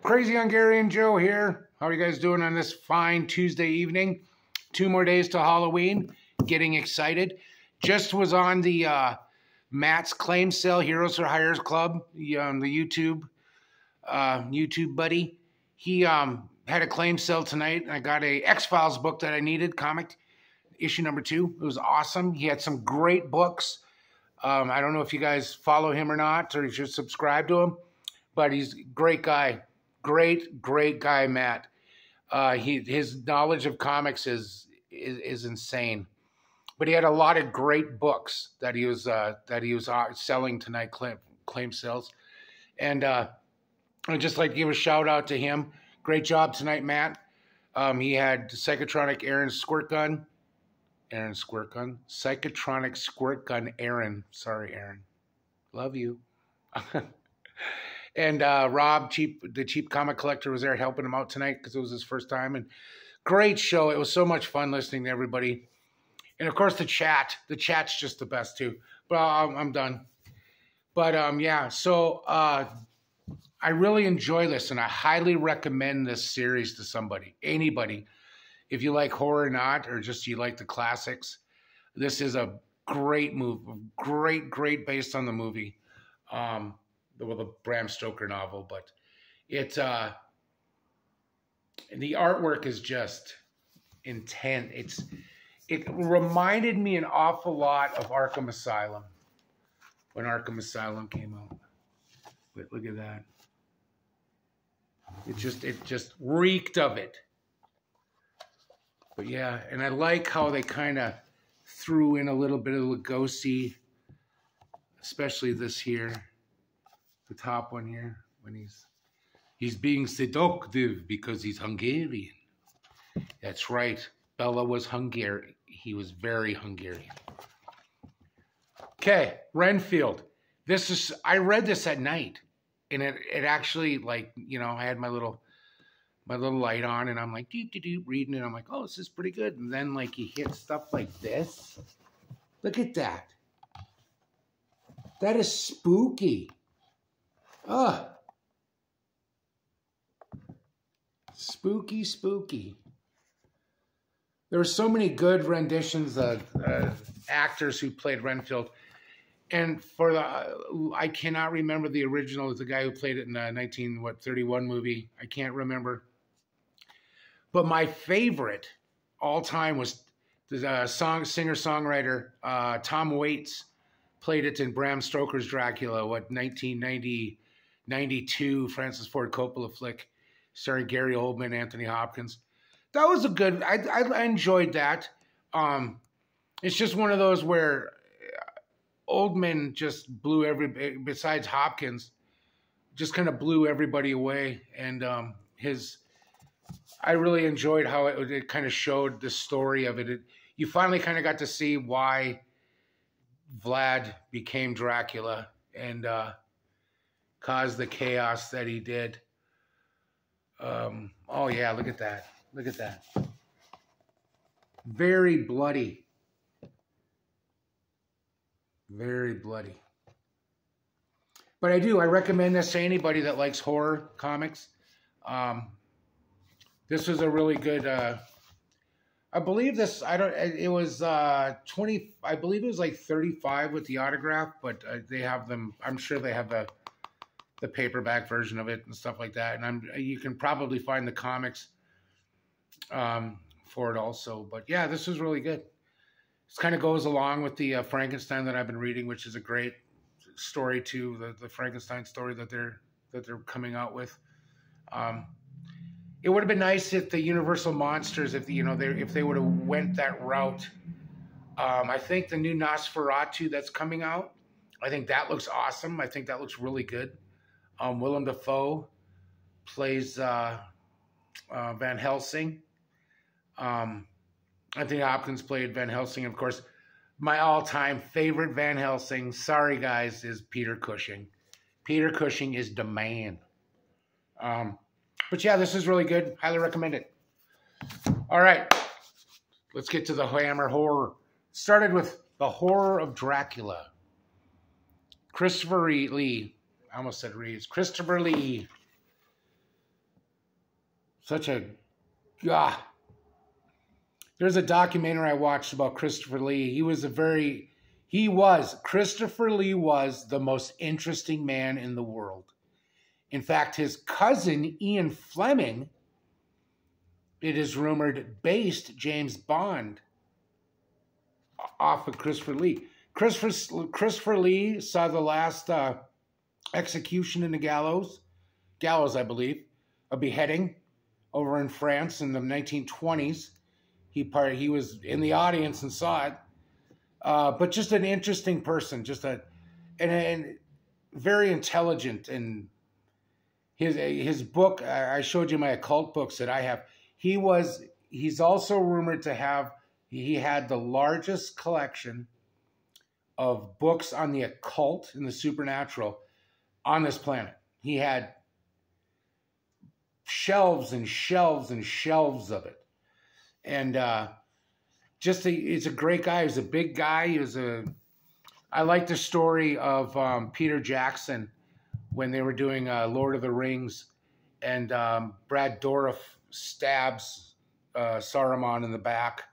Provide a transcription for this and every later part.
Crazy Hungarian Joe here. How are you guys doing on this fine Tuesday evening? 2 more days to Halloween. Getting excited. Just was on the Matt's Claim Sale Heroes for Hires Club, the YouTube buddy. He had a claim sale tonight. I got a X-Files book that I needed, comic, issue number 2. It was awesome. He had some great books. I don't know if you guys follow him or not, or you should subscribe to him, but he's a great guy. Great guy, Matt. His knowledge of comics is insane. But he had a lot of great books that he was selling tonight, claim sales. And I'd just like to give a shout out to him. Great job tonight, Matt. He had Psychotronic Aaron Squirt Gun. Psychotronic Squirt Gun Aaron. Sorry, Aaron. Love you. And Rob, the cheap comic collector, was there helping him out tonight because it was his first time. And great show. It was so much fun listening to everybody. And, of course, the chat. The chat's just the best, too. But I'm done. But, yeah, so I really enjoy this, and I highly recommend this series to somebody, anybody. If you like horror or not, or just you like the classics, this is a great movie. Great based on the movie. The Bram Stoker novel, but it's the artwork is just intense. It reminded me an awful lot of Arkham Asylum when Arkham Asylum came out. Wait, look at that. It just reeked of it. But yeah, and I like how they kind of threw in a little bit of Lugosi, especially this here. The top one here, when he's being seductive because he's Hungarian. That's right. Bella was Hungarian. He was very Hungarian. Okay, Renfield. I read this at night, and it actually, like, you know, I had my little light on, and I'm like reading it. I'm like, oh, this is pretty good. And then like you hit stuff like this. Look at that. That is spooky. Ugh. Spooky. There were so many good renditions of actors who played Renfield. And I cannot remember the original, the guy who played it in the 1931 movie. I can't remember. But my favorite all time was the singer-songwriter Tom Waits played it in Bram Stoker's Dracula, 1992 Francis Ford Coppola flick, starring Gary Oldman, Anthony Hopkins. That was a good. I enjoyed that. It's just one of those where Oldman just blew besides Hopkins, just kind of blew everybody away. And I really enjoyed how it kind of showed the story of it. You finally kind of got to see why Vlad became Dracula and caused the chaos that he did. Oh yeah, look at that. Look at that. Very bloody. Very bloody. But I recommend this to anybody that likes horror comics. This was a really good, I believe this, it was 20, I believe it was like 35 with the autograph, but they have them, I'm sure they have the paperback version of it and stuff like that. And you can probably find the comics for it also. But yeah, this was really good. This kind of goes along with the Frankenstein that I've been reading, which is a great story too, the Frankenstein story that they're coming out with. It would have been nice if the Universal Monsters, if they would have went that route. I think the new Nosferatu that's coming out, I think that looks awesome. I think that looks really good. Willem Dafoe plays Van Helsing. Anthony Hopkins played Van Helsing. Of course, my all-time favorite Van Helsing, sorry guys, is Peter Cushing. Peter Cushing is the man. But yeah, this is really good. Highly recommend it. All right. Let's get to the Hammer horror. Started with The Horror of Dracula. Christopher Lee. I almost said Reeves. Christopher Lee. Such a, ah. There's a documentary I watched about Christopher Lee. Christopher Lee was the most interesting man in the world. In fact, his cousin, Ian Fleming, it is rumored, based James Bond off of Christopher Lee. Christopher Lee saw the last execution in the gallows, I believe, a beheading over in France in the 1920s. He was in the audience and saw it, but just an interesting person, and very intelligent. And his book, I showed you my occult books that I have. He's also rumored to have. He had the largest collection of books on the occult and the supernatural on this planet. He had shelves and shelves and shelves of it. And he's a great guy. He's a big guy. I like the story of Peter Jackson when they were doing Lord of the Rings, and Brad Dourif stabs Saruman in the back,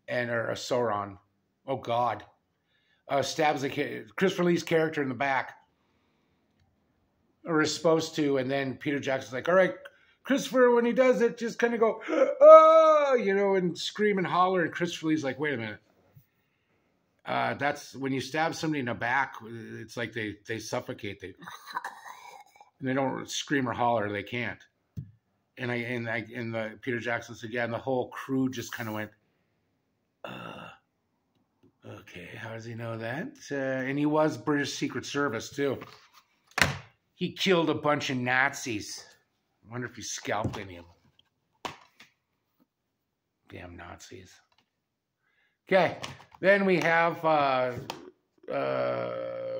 or Sauron. Oh God, stabs Christopher Lee's character in the back, or is supposed to, and then Peter Jackson's like, "All right, Christopher, when he does it, just kind of go, oh, and scream and holler." And Christopher Lee's like, "Wait a minute. That's when you stab somebody in the back, it's like they suffocate. And they don't scream or holler. They can't." And Peter Jackson said, "Yeah," and the whole crew just kind of went, okay, how does he know that? And he was British Secret Service too. He killed a bunch of Nazis. I wonder if he scalped any of them. Damn Nazis. Okay, then we have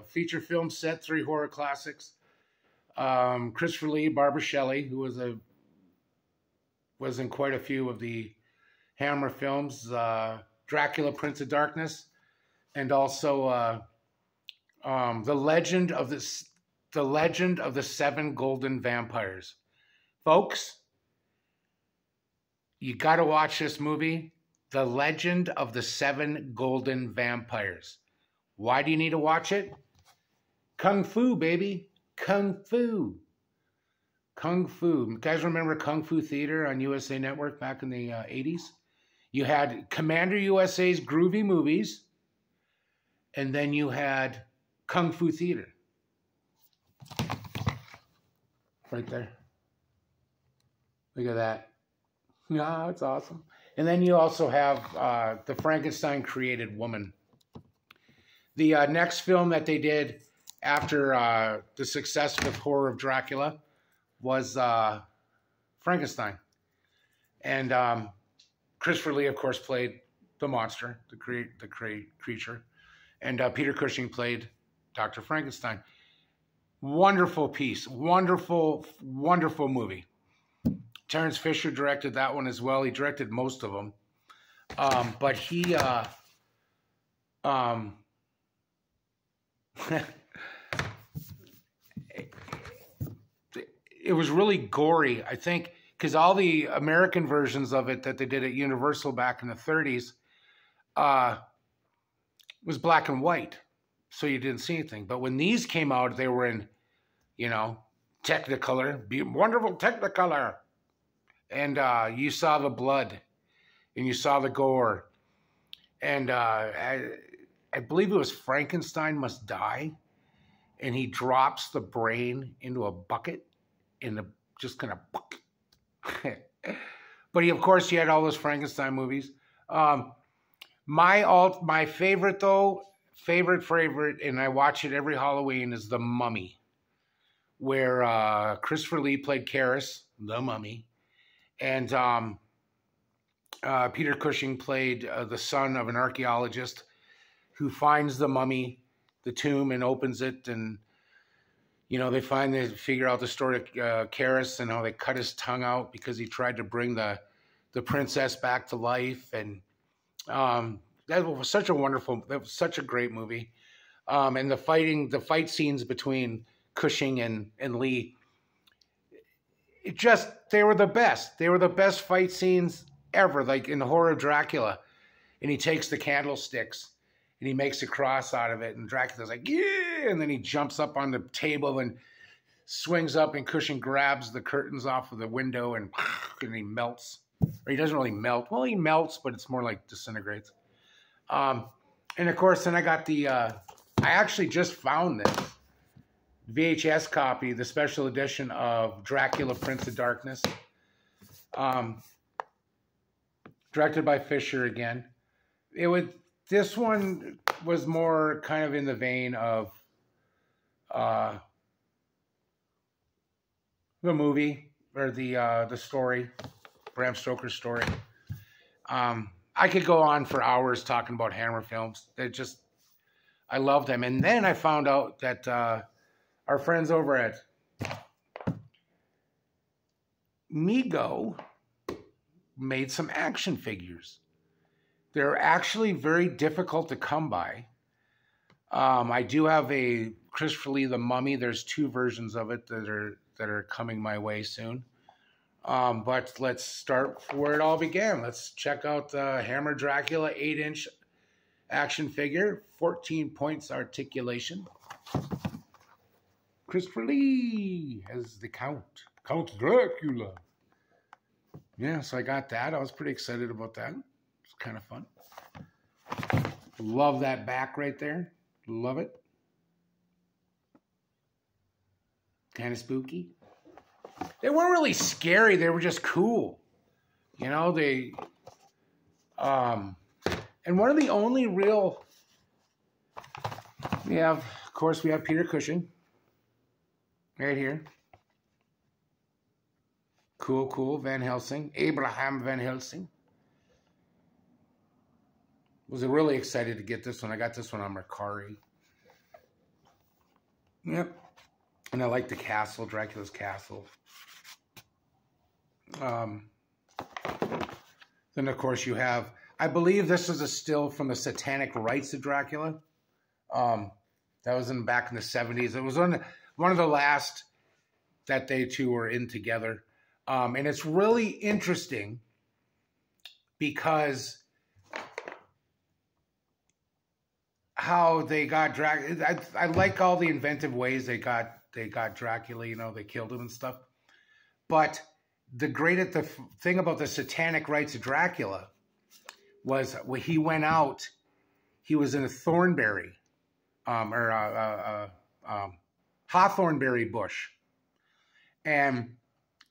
feature film set, 3 horror classics. Christopher Lee, Barbara Shelley, who was in quite a few of the Hammer films, Dracula, Prince of Darkness, and also the Legend of the 7 Golden Vampires. Folks, you got to watch this movie, The Legend of the 7 Golden Vampires. Why do you need to watch it? Kung Fu, baby. Kung Fu. Kung Fu. You guys remember Kung Fu Theater on USA Network back in the 80s? You had Commander USA's Groovy Movies, and then you had Kung Fu Theater. Right there. Look at that. No, it's awesome. And then you also have the Frankenstein Created Woman. The next film that they did after the success with Horror of Dracula was Frankenstein. And Christopher Lee, of course, played the monster, the creature. And Peter Cushing played Dr. Frankenstein. Wonderful piece. Wonderful, wonderful movie. Terrence Fisher directed that one as well. He directed most of them. But he... it was really gory, I think, because all the American versions of it that they did at Universal back in the 30s was black and white, so you didn't see anything. But when these came out, they were in, Technicolor, wonderful Technicolor. And you saw the blood, and you saw the gore. And I believe it was Frankenstein Must Die, and he drops the brain into a bucket, just kind of. But of course, he had all those Frankenstein movies. My favorite though, favorite, and I watch it every Halloween, is The Mummy, where Christopher Lee played Karras, the Mummy, and Peter Cushing played the son of an archaeologist who finds the mummy, the tomb, and opens it, and they figure out the story of Karras and how they cut his tongue out because he tried to bring the princess back to life, and that was such a great movie, and the fight scenes between Cushing and Lee, they were the best. They were the best fight scenes ever, like in the horror of Dracula. And he takes the candlesticks and he makes a cross out of it. And Dracula's like, yeah. And then he jumps up on the table and swings up, and Cushing grabs the curtains off of the window and he melts. Or he doesn't really melt. Well, he melts, but it's more like disintegrates. And of course, then I got I actually just found this VHS copy, the special edition of Dracula, Prince of Darkness. Directed by Fisher again. This one was more kind of in the vein of the movie or the story, Bram Stoker's story. I could go on for hours talking about Hammer films. I love them. And then I found out that our friends over at Mego made some action figures. They're actually very difficult to come by. I do have a Christopher Lee The Mummy. There's 2 versions of it that are coming my way soon. But let's start where it all began. Let's check out the Hammer Dracula 8-inch action figure, 14 points articulation. Christopher Lee as the Count Dracula. Yeah, so I got that. I was pretty excited about that. It's kind of fun. Love that back right there. Love it. Kind of spooky. They weren't really scary. They were just cool. You know, and one of the only real, of course, we have Peter Cushing right here. Cool, Van Helsing. Abraham Van Helsing. Was really excited to get this one. I got this one on Mercari. Yep. And I like the castle, Dracula's castle. Then, of course, you have, I believe this is a still from the Satanic Rites of Dracula. That was back in the 70s. It was one of the last that they two were in together. And it's really interesting because how they got Dracula. I like all the inventive ways they got Dracula, you know, they killed him and stuff. But the thing about the Satanic Rites of Dracula was when he went out, he was in a thornberry, hawthornberry bush. And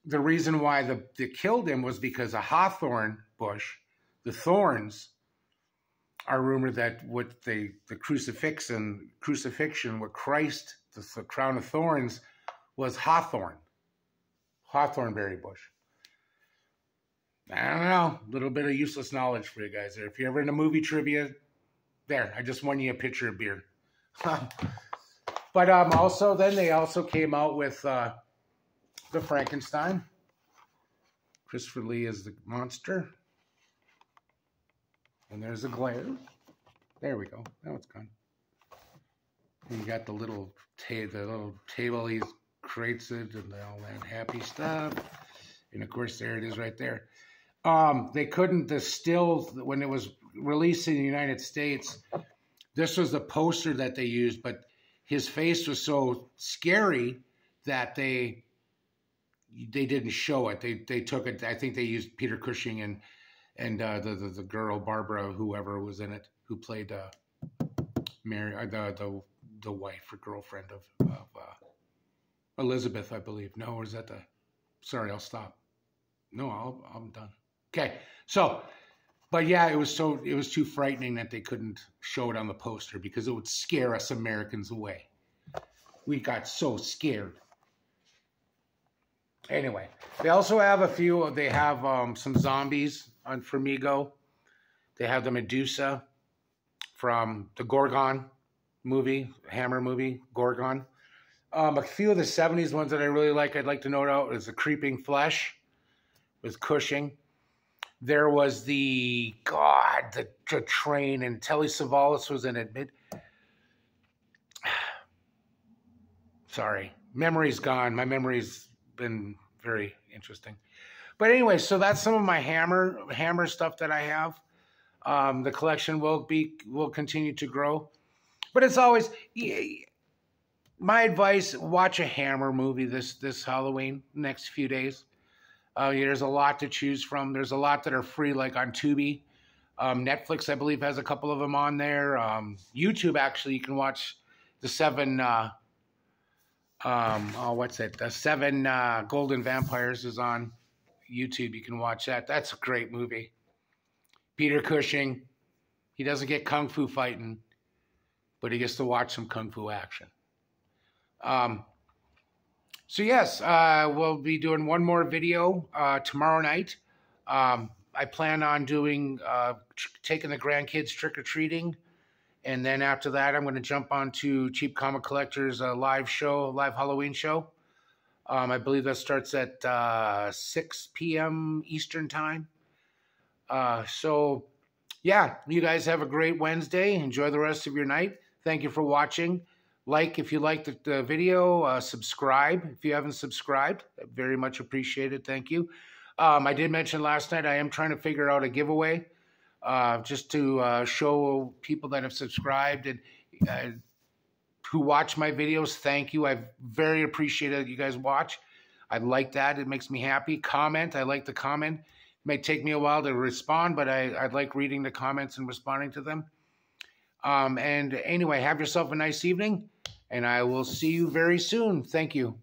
the reason why they killed him was because a hawthorn bush, the thorns, are rumored that with the crucifixion with Christ, the crown of thorns, was hawthornberry bush. I don't know, a little bit of useless knowledge for you guys there. If you're ever into movie trivia, there, I just won you a pitcher of beer. But also, then they also came out with the Frankenstein. Christopher Lee is the monster. And there's the glare. There we go. Now it's gone. And you got the little table. He creates it and all that happy stuff. And of course, there it is right there. They couldn't distill when it was released in the United States. This was the poster that they used, but his face was so scary that they didn't show it. They took it. I think they used Peter Cushing and the girl Barbara, whoever was in it, who played Mary, the wife or girlfriend of Elizabeth, I believe. No, or is that sorry, I'll stop. No, I'm done. Okay, so, but yeah, it was too frightening that they couldn't show it on the poster because it would scare us Americans away. We got so scared. Anyway, they also have they have some zombies on Mego. They have the Medusa from the Gorgon movie, Hammer movie, Gorgon. A few of the 70s ones that I really like, I'd like to note out, is the Creeping Flesh with Cushing. There was the train, and Telly Savalas was in it. Sorry, memory's gone. My memory's been very interesting. But anyway, so that's some of my hammer stuff that I have. The collection will continue to grow, but it's always my advice: watch a Hammer movie this Halloween, next few days. There's a lot to choose from. There's a lot that are free, like on Tubi. Netflix, I believe, has a couple of them on there. YouTube, actually, you can watch the seven. What's it? The Seven Golden Vampires is on YouTube. You can watch that. That's a great movie. Peter Cushing, he doesn't get kung fu fighting, but he gets to watch some kung fu action. So yes, we'll be doing one more video tomorrow night. I plan on doing taking the grandkids trick-or-treating, and then after that, I'm going to jump onto Cheap Comic Collector's live Halloween show. I believe that starts at 6 p.m. Eastern time. So, yeah, you guys have a great Wednesday. Enjoy the rest of your night. Thank you for watching. Like if you liked the video, subscribe if you haven't subscribed. Very much appreciated. Thank you. I did mention last night I am trying to figure out a giveaway just to show people that have subscribed and who watch my videos. Thank you. I very appreciate it. You guys watch. I like that. It makes me happy. Comment. I like the comment. It may take me a while to respond, but I like reading the comments and responding to them. And anyway, have yourself a nice evening, and I will see you very soon. Thank you.